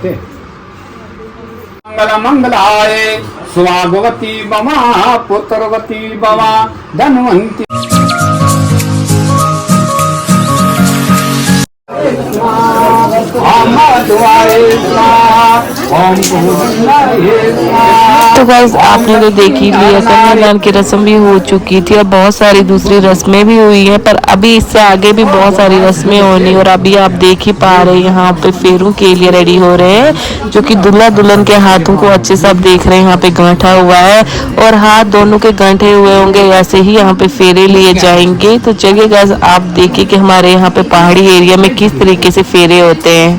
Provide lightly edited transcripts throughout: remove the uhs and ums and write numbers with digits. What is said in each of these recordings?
करते। मंगल मंगलाय सुहागवती बमा पुत्रवती बमा धनवंती तो गाइस आपने तो देखी लिया, कन्यादान की रस्म भी हो चुकी थी और बहुत सारी दूसरी रस्में भी हुई हैं, पर अभी इससे आगे भी बहुत सारी रस्में होनी। और अभी आप देख ही पा रहे हैं यहाँ पे फेरों के लिए रेडी हो रहे हैं, जो कि दूल्हा दुल्हन के हाथों को अच्छे से आप देख रहे हैं यहाँ पे गांठा हुआ है और हाथ दोनों के गांठे हुए होंगे, ऐसे ही यहाँ पे फेरे लिए जाएंगे। तो चलिए गाइस आप देखिए कि हमारे यहाँ पे पहाड़ी एरिया में किस तरीके से फेरे होते हैं।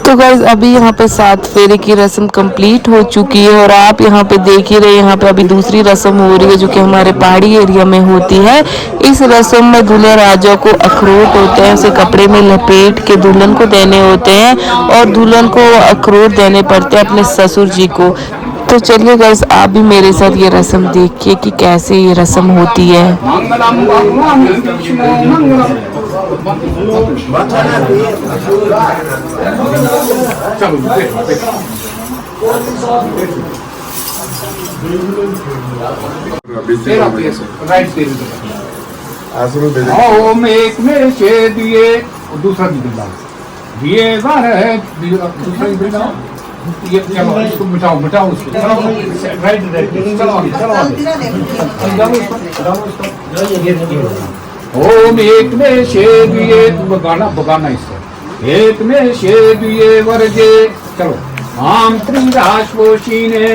तो गाइस अभी यहाँ पे 7 फेरे की रस्म कंप्लीट हो चुकी है और आप यहाँ पे देख ही रहे, यहाँ पे अभी दूसरी रस्म हो रही है जो कि हमारे पहाड़ी एरिया में होती है। इस रस्म में दूल्हा राजा को अखरोट होते हैं, उसे कपड़े में लपेट के दुल्हन को देने होते हैं और दुल्हन को अखरोट देने पड़ते हैं अपने ससुर जी को। तो चलिए गाइस आप भी मेरे साथ ये रस्म देखिए कि कैसे ये रस्म होती है। ओम एक मेरे से दिए, दूसरा दिए बार है, दूसरा ये चलो इसको मिटाओ मिटाओ उसको, राइट ओम एक में से दिए, बगाना बगाना इससे एक में से दिए वर्गे, चलो आम त्रिराश पोषीने,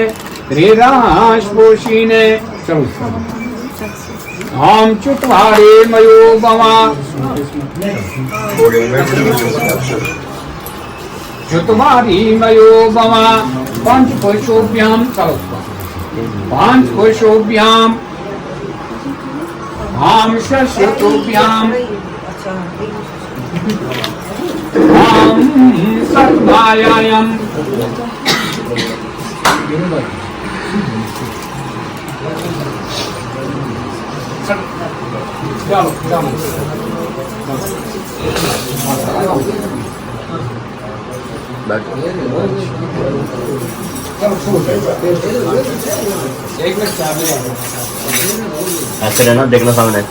चलो आम चुटवारे मयो बवा चुटवारी मयो बवा पंच पुष्पोभ्याम, चलो पंच पुष्पोभ्याम आम शशुतोभ्याम आम सर्वायाम, चलो चलो ऐसे रहना, देखना सामने,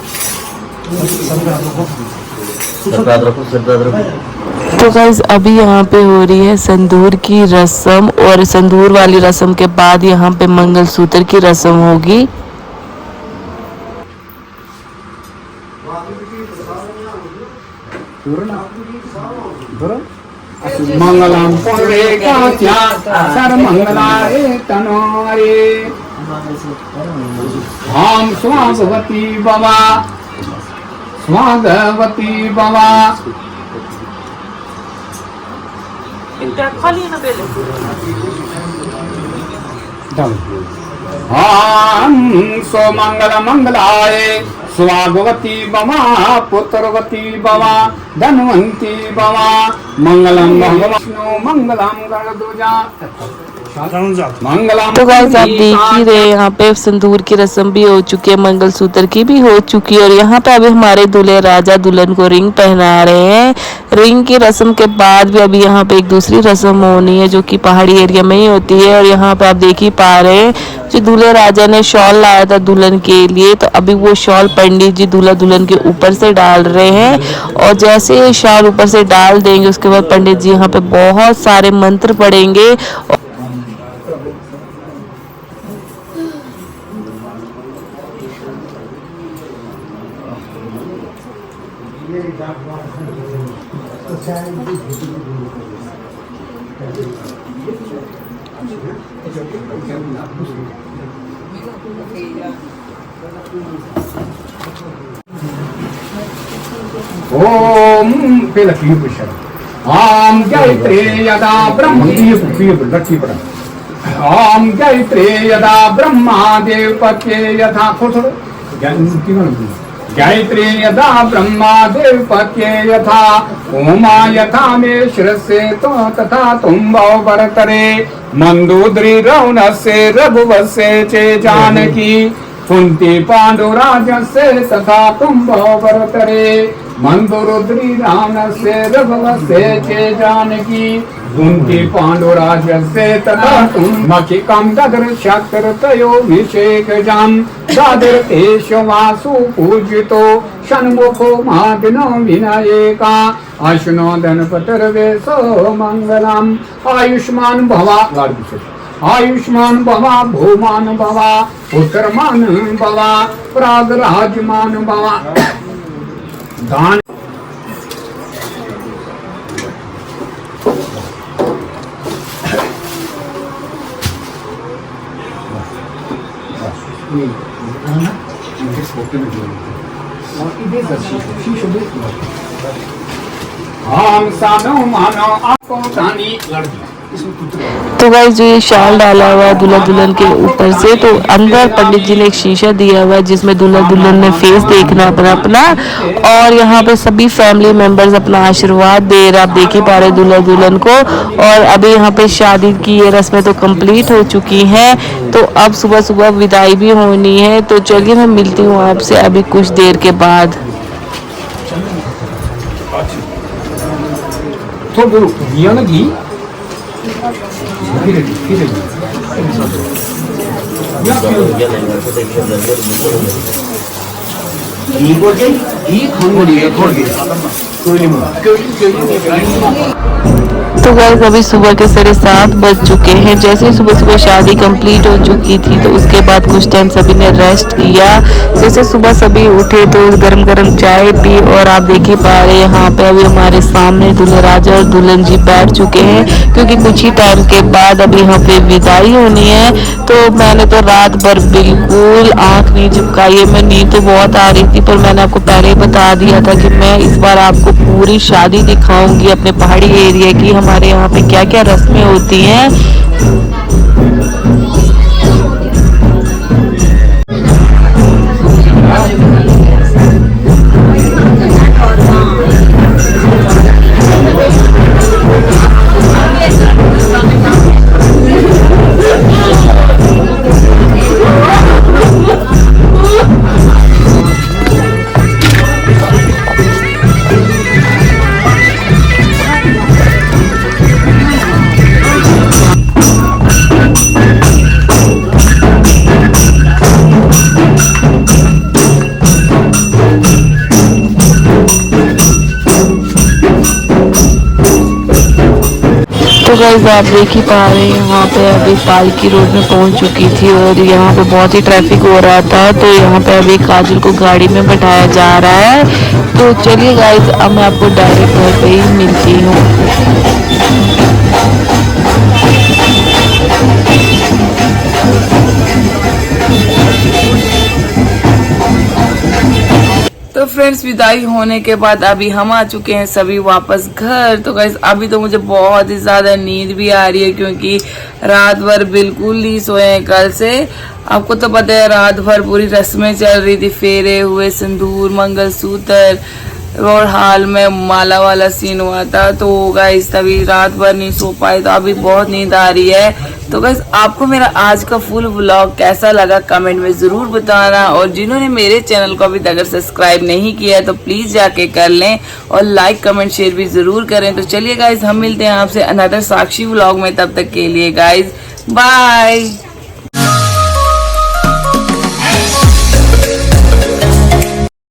सिर पे हाथ रखो, सिर पे हाथ रखो। तो गाइस अभी यहाँ पे हो रही है संदूर की रस्म, और संदूर वाली रस्म के बाद यहाँ पे मंगलसूत्र की रस्म होगी। मंगलम पुरे काच्या सर्वमंगलाय तनोरे हम स्वागवती बाबा स्वागवती बाबा हम सोमंगल मंगलाय स्वागवती बाबा पुत्रवती बाबा धनवंती बाबा मंगलम विष्णु मंगलम गणध्वजा मंगलम। तो गाइस आप देख ही रहे यहाँ पे संदूर की रस्म भी हो चुकी है, मंगलसूत्र की भी हो चुकी है, और यहाँ पे अभी हमारे दूल्हे राजा दुल्हन को रिंग पहना रहे हैं। रिंग की रस्म के बाद भी अभी यहाँ पे एक दूसरी रस्म होनी है जो कि पहाड़ी एरिया में ही होती है, और यहाँ पे आप देख ही पा रहे हैं जो दूल्हे राजा ने शॉल लाया था दुल्हन के लिए, तो अभी वो शॉल पंडित जी दूल्हा दुल्हन के ऊपर से डाल रहे हैं, और जैसे ये शॉल ऊपर से डाल देंगे उसके बाद पंडित जी यहाँ पे बहुत सारे मंत्र पढ़ेंगे। ओम पहला पुष्प आम गायत्रे यदा ब्रह्म लक्ष्मी पड़ा आम गायत्रे यदा ब्रह्मा देव पत्ये यथा गायत्रे यदा ब्रह्मा देव पत्ये यथा ओमा यथा मे शिरसे तो तथा तुम भव भरतरे मंदोदरी रौनस्य रघुवंशे चे जानकी कुंती पांडुराजस्य तथा तुम भव भरतरे मंदोदरी रावणस्य रघुवंशे चे जानकी कुंती पांडुराजस्य तथा तुम मखिकं ददर शक्रतयो विषेकजाम दादर तेषवासु पूजितो षण्मुखो महादिनो विनायका अश्नो धनपतिर्वेशो मंगलम आयुष्मान भवा आयुष्मान भवा भूमान भवा पुत्रमान भवा प्रागराजमान भवा दान हम सानो मानो आपको दानी लड़की तो गाइस जो ये शाल डाला हुआ है दूल्हा दुल्हन के ऊपर से, तो अंदर पंडित जी ने एक शीशा दिया हुआ है जिसमें दूल्हा दुल्हन ने फेस देखना अपना, और यहाँ पे सभी फैमिली मेंबर्स अपना आशीर्वाद दे रहे, आप देख ही पा रहे दूल्हा दुल्हन को। और अभी यहाँ पे शादी की ये रस्में तो कंप्लीट हो चुकी हैं, तो अब सुबह सुबह विदाई भी होनी है। तो चलिए मैं मिलती हूँ आपसे अभी कुछ देर के बाद। तो दिया ना घी तो गाइस अभी सुबह के 7:30 बज चुके हैं। जैसे सुबह सुबह शादी कंप्लीट हो चुकी थी तो उसके बाद कुछ टाइम सभी ने रेस्ट किया। जैसे सुबह सभी उठे तो गरम गरम चाय पी, और आप देख ही पा रहे हैं यहाँ पे अभी हमारे सामने दूल्हा राजा और दुल्हन जी बैठ चुके हैं, क्योंकि कुछ ही टाइम के बाद अभी यहाँ पे विदाई होनी है। तो मैंने तो रात भर बिल्कुल आँख नहीं झपकाई है, मैं नींद तो बहुत आ रही थी, पर मैंने आपको पहले ही बता दिया था कि मैं इस बार आपको पूरी शादी दिखाऊंगी अपने पहाड़ी एरिया की, हमारे यहाँ पे क्या क्या रस्में होती हैं। गाइस आप देख ही पा रहे हैं यहाँ पे अभी पालकी रोड में पहुंच चुकी थी और यहाँ पे बहुत ही ट्रैफिक हो रहा था, तो यहाँ पे अभी काजल को गाड़ी में बैठाया जा रहा है। तो चलिए गाइस अब मैं आपको डायरेक्ट घर पे ही मिलती हूँ। तो फ्रेंड्स विदाई होने के बाद अभी हम आ चुके हैं सभी वापस घर। तो गाइस अभी तो मुझे बहुत ही ज्यादा नींद भी आ रही है क्योंकि रात भर बिल्कुल नहीं सोए हैं कल से। आपको तो पता है रात भर पूरी रस्में चल रही थी, फेरे हुए, सिंदूर, मंगलसूत्र और हाल में माला वाला सीन हुआ था। तो गाइस तभी रात भर नहीं सो पाए, तो अभी बहुत नींद आ रही है। तो गाइस आपको मेरा आज का फुल व्लॉग कैसा लगा कमेंट में जरूर बताना, और जिन्होंने मेरे चैनल को अभी तक सब्सक्राइब नहीं किया है तो प्लीज जाके कर लें और लाइक कमेंट शेयर भी जरूर करें। तो चलिए गाइस हम मिलते हैं आपसे अनदर साक्षी व्लॉग में, तब तक के लिए गाइस बाय।